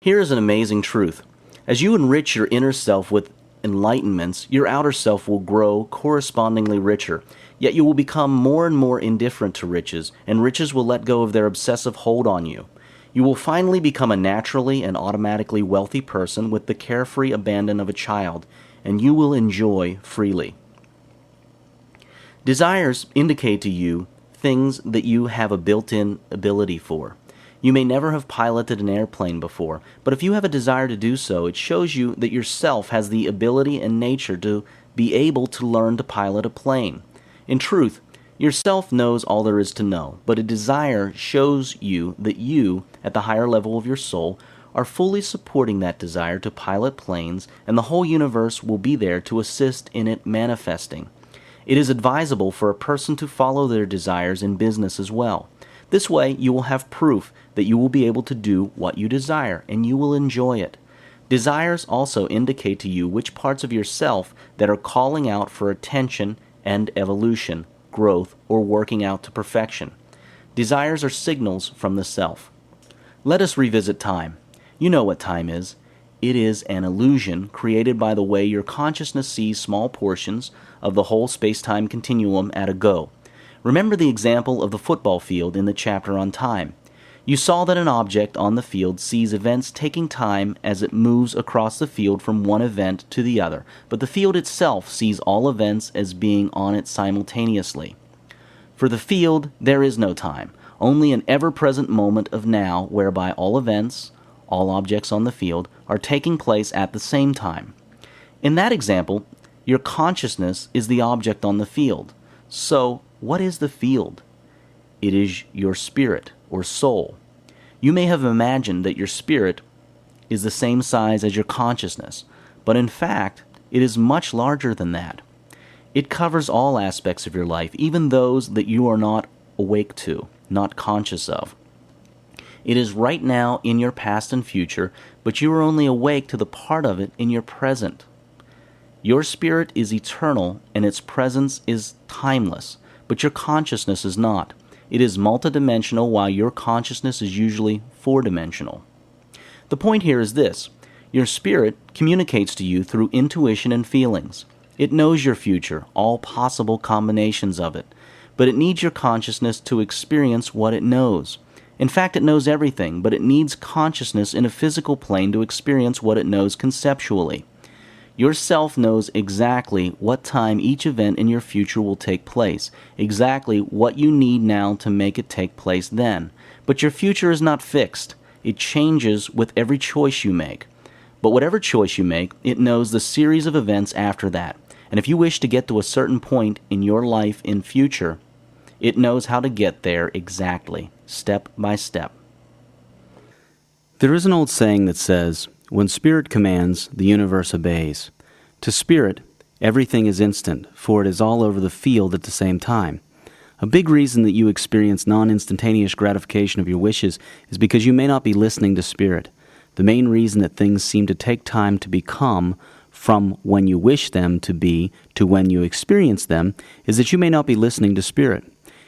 Here is an amazing truth. As you enrich your inner self with enlightenments, your outer self will grow correspondingly richer. Yet you will become more and more indifferent to riches, and riches will let go of their obsessive hold on you. You will finally become a naturally and automatically wealthy person with the carefree abandon of a child, and you will enjoy freely. Desires indicate to you things that you have a built-in ability for. You may never have piloted an airplane before, but if you have a desire to do so, it shows you that yourself has the ability and nature to be able to learn to pilot a plane. In truth, yourself knows all there is to know, but a desire shows you that you, at the higher level of your soul, are fully supporting that desire to pilot planes, and the whole universe will be there to assist in it manifesting. It is advisable for a person to follow their desires in business as well. This way, you will have proof that you will be able to do what you desire, and you will enjoy it. Desires also indicate to you which parts of yourself that are calling out for attention and evolution, growth, or working out to perfection. Desires are signals from the self. Let us revisit time. You know what time is. It is an illusion created by the way your consciousness sees small portions of the whole space-time continuum at a go. Remember the example of the football field in the chapter on time. You saw that an object on the field sees events taking time as it moves across the field from one event to the other, but the field itself sees all events as being on it simultaneously. For the field, there is no time, only an ever-present moment of now whereby all events, all objects on the field, are taking place at the same time. In that example, your consciousness is the object on the field. So, what is the field? It is your spirit, or soul. You may have imagined that your spirit is the same size as your consciousness, but in fact, it is much larger than that. It covers all aspects of your life, even those that you are not awake to, not conscious of. It is right now in your past and future, but you are only awake to the part of it in your present. Your spirit is eternal, and its presence is timeless, but your consciousness is not. It is multidimensional, while your consciousness is usually four-dimensional. The point here is this. Your spirit communicates to you through intuition and feelings. It knows your future, all possible combinations of it, but it needs your consciousness to experience what it knows. In fact, it knows everything, but it needs consciousness in a physical plane to experience what it knows conceptually. Your self knows exactly what time each event in your future will take place, exactly what you need now to make it take place then. But your future is not fixed. It changes with every choice you make. But whatever choice you make, it knows the series of events after that. And if you wish to get to a certain point in your life in future, it knows how to get there exactly, step by step. There is an old saying that says, "When spirit commands, the universe obeys." To spirit, everything is instant, for it is all over the field at the same time. A big reason that you experience non-instantaneous gratification of your wishes is because you may not be listening to spirit. The main reason that things seem to take time to become from when you wish them to be to when you experience them is that you may not be listening to spirit.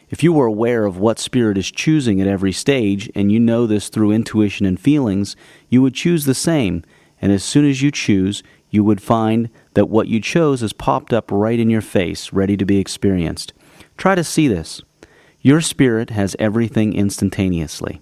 If you were aware of what spirit is choosing at every stage, and you know this through intuition and feelings, you would choose the same, and as soon as you choose, you would find that what you chose has popped up right in your face, ready to be experienced. Try to see this. Your spirit has everything instantaneously.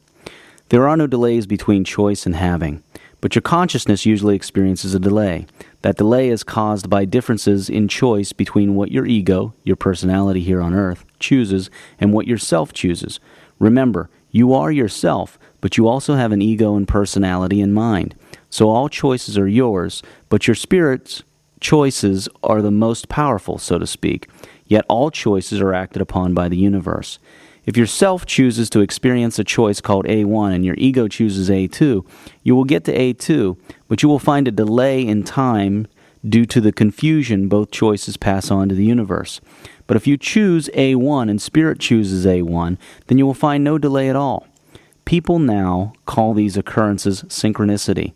There are no delays between choice and having, but your consciousness usually experiences a delay. That delay is caused by differences in choice between what your ego, your personality here on earth, chooses and what your self chooses. Remember, you are yourself, but you also have an ego and personality and mind. So all choices are yours, but your spirit's choices are the most powerful, so to speak. Yet all choices are acted upon by the universe. If your self chooses to experience a choice called A1 and your ego chooses A2, you will get to A2, but you will find a delay in time due to the confusion both choices pass on to the universe. But if you choose A1 and spirit chooses A1, then you will find no delay at all. People now call these occurrences synchronicity.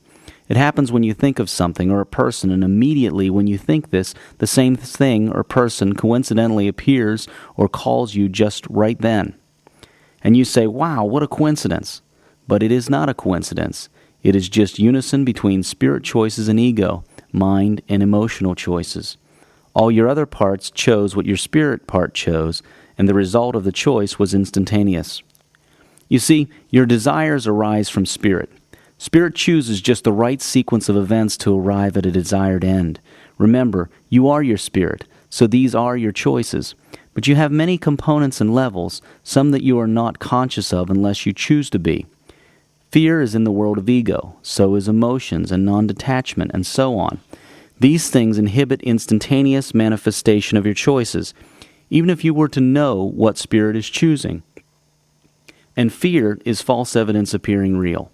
It happens when you think of something or a person, and immediately when you think this, the same thing or person coincidentally appears or calls you just right then. And you say, "Wow, what a coincidence." But it is not a coincidence. It is just unison between spirit choices and ego, mind and emotional choices. All your other parts chose what your spirit part chose, and the result of the choice was instantaneous. You see, your desires arise from spirit. Spirit chooses just the right sequence of events to arrive at a desired end. Remember, you are your spirit, so these are your choices. But you have many components and levels, some that you are not conscious of unless you choose to be. Fear is in the world of ego, so is emotions and non-detachment, and so on. These things inhibit instantaneous manifestation of your choices, even if you were to know what spirit is choosing. And fear is false evidence appearing real.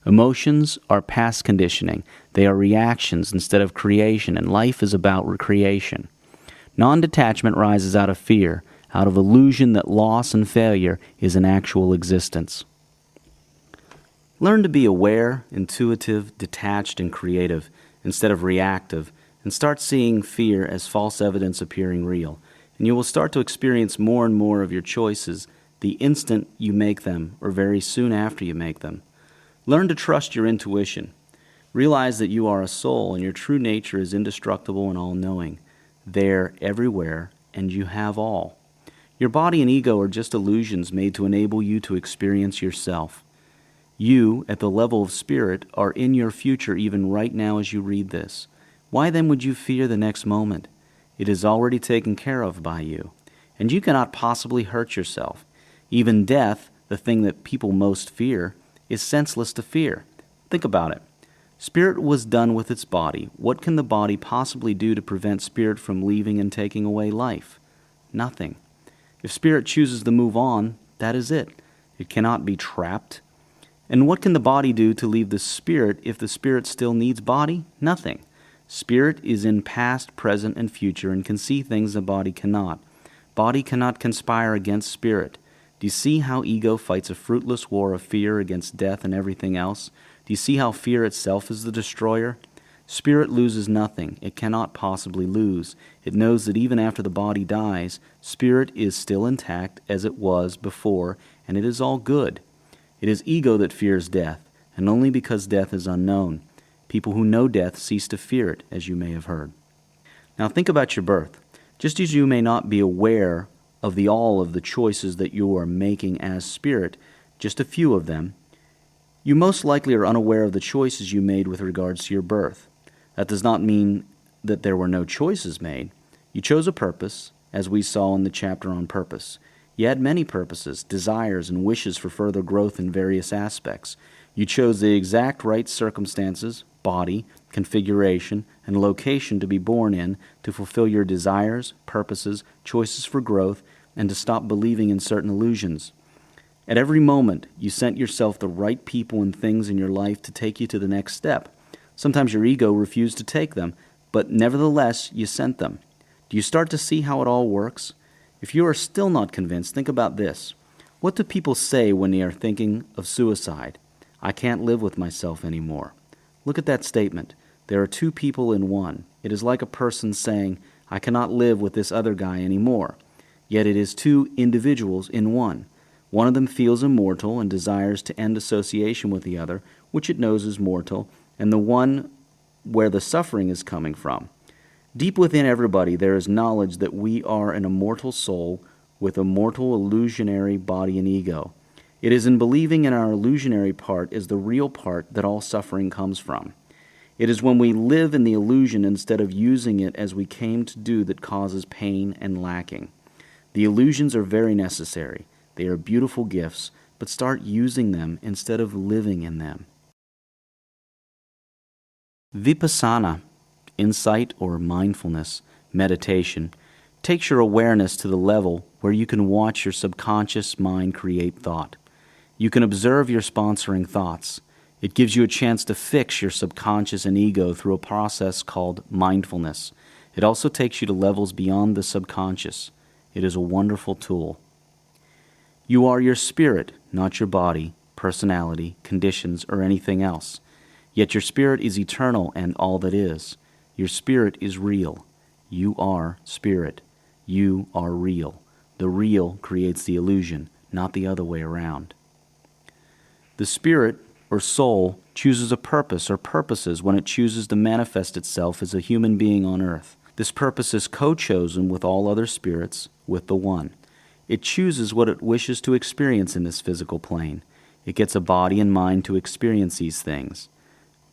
Emotions are past conditioning. They are reactions instead of creation, and life is about recreation. Non-detachment rises out of fear, out of illusion that loss and failure is an actual existence. Learn to be aware, intuitive, detached, and creative instead of reactive, and start seeing fear as false evidence appearing real. And you will start to experience more and more of your choices the instant you make them or very soon after you make them. Learn to trust your intuition. Realize that you are a soul and your true nature is indestructible and all-knowing. There, everywhere, and you have all. Your body and ego are just illusions made to enable you to experience yourself. You, at the level of spirit, are in your future even right now as you read this. Why then would you fear the next moment? It is already taken care of by you. And you cannot possibly hurt yourself. Even death, the thing that people most fear, is senseless to fear. Think about it. Spirit was done with its body. What can the body possibly do to prevent spirit from leaving and taking away life? Nothing. If spirit chooses to move on, that is it. It cannot be trapped. And what can the body do to leave the spirit if the spirit still needs body? Nothing. Spirit is in past, present, and future and can see things the body cannot. Body cannot conspire against spirit. Do you see how ego fights a fruitless war of fear against death and everything else? Do you see how fear itself is the destroyer? Spirit loses nothing. It cannot possibly lose. It knows that even after the body dies, spirit is still intact as it was before, and it is all good. It is ego that fears death, and only because death is unknown. People who know death cease to fear it, as you may have heard. Now think about your birth. Just as you may not be aware of the all of the choices that you are making as spirit, just a few of them, you most likely are unaware of the choices you made with regards to your birth. That does not mean that there were no choices made. You chose a purpose, as we saw in the chapter on purpose. You had many purposes, desires, and wishes for further growth in various aspects. You chose the exact right circumstances, body, configuration, and location to be born in to fulfill your desires, purposes, choices for growth, and to stop believing in certain illusions. At every moment, you sent yourself the right people and things in your life to take you to the next step. Sometimes your ego refused to take them, but nevertheless, you sent them. Do you start to see how it all works? If you are still not convinced, think about this. What do people say when they are thinking of suicide? I can't live with myself anymore. Look at that statement. There are two people in one. It is like a person saying, I cannot live with this other guy anymore. Yet it is two individuals in one. One of them feels immortal and desires to end association with the other, which it knows is mortal, and the one where the suffering is coming from. Deep within everybody there is knowledge that we are an immortal soul with a mortal illusionary body and ego. It is in believing in our illusionary part is the real part that all suffering comes from. It is when we live in the illusion instead of using it as we came to do that causes pain and lacking. The illusions are very necessary. They are beautiful gifts, but start using them instead of living in them. Vipassana, insight or mindfulness, meditation, takes your awareness to the level where you can watch your subconscious mind create thought. You can observe your sponsoring thoughts. It gives you a chance to fix your subconscious and ego through a process called mindfulness. It also takes you to levels beyond the subconscious. It is a wonderful tool. You are your spirit, not your body, personality, conditions, or anything else. Yet your spirit is eternal and all that is. Your spirit is real. You are spirit. You are real. The real creates the illusion, not the other way around. The spirit or soul chooses a purpose or purposes when it chooses to manifest itself as a human being on earth. This purpose is co-chosen with all other spirits, with the One. It chooses what it wishes to experience in this physical plane. It gets a body and mind to experience these things.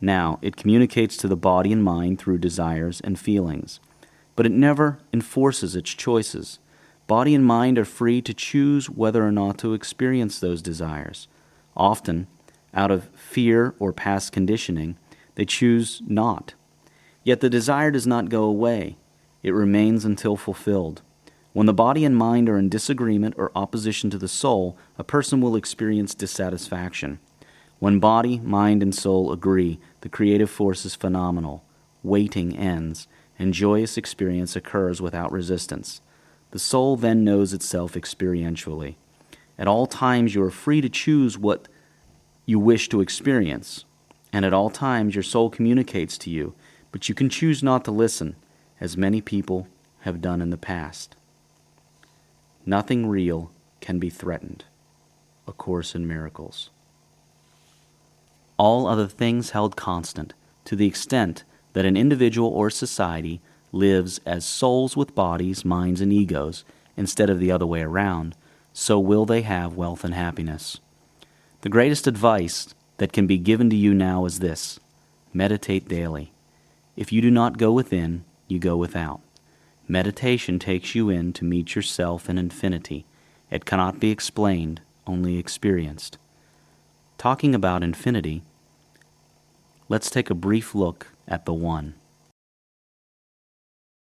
Now, it communicates to the body and mind through desires and feelings, but it never enforces its choices. Body and mind are free to choose whether or not to experience those desires. Often, out of fear or past conditioning, they choose not. Yet the desire does not go away. It remains until fulfilled. When the body and mind are in disagreement or opposition to the soul, a person will experience dissatisfaction. When body, mind, and soul agree, the creative force is phenomenal. Waiting ends, and joyous experience occurs without resistance. The soul then knows itself experientially. At all times you are free to choose what you wish to experience, and at all times your soul communicates to you, but you can choose not to listen, as many people have done in the past. Nothing real can be threatened. A Course in Miracles. All other things held constant, to the extent that an individual or society lives as souls with bodies, minds, and egos, instead of the other way around, so will they have wealth and happiness. The greatest advice that can be given to you now is this: meditate daily. If you do not go within, you go without. Meditation takes you in to meet yourself in infinity. It cannot be explained, only experienced. Talking about infinity, let's take a brief look at the One.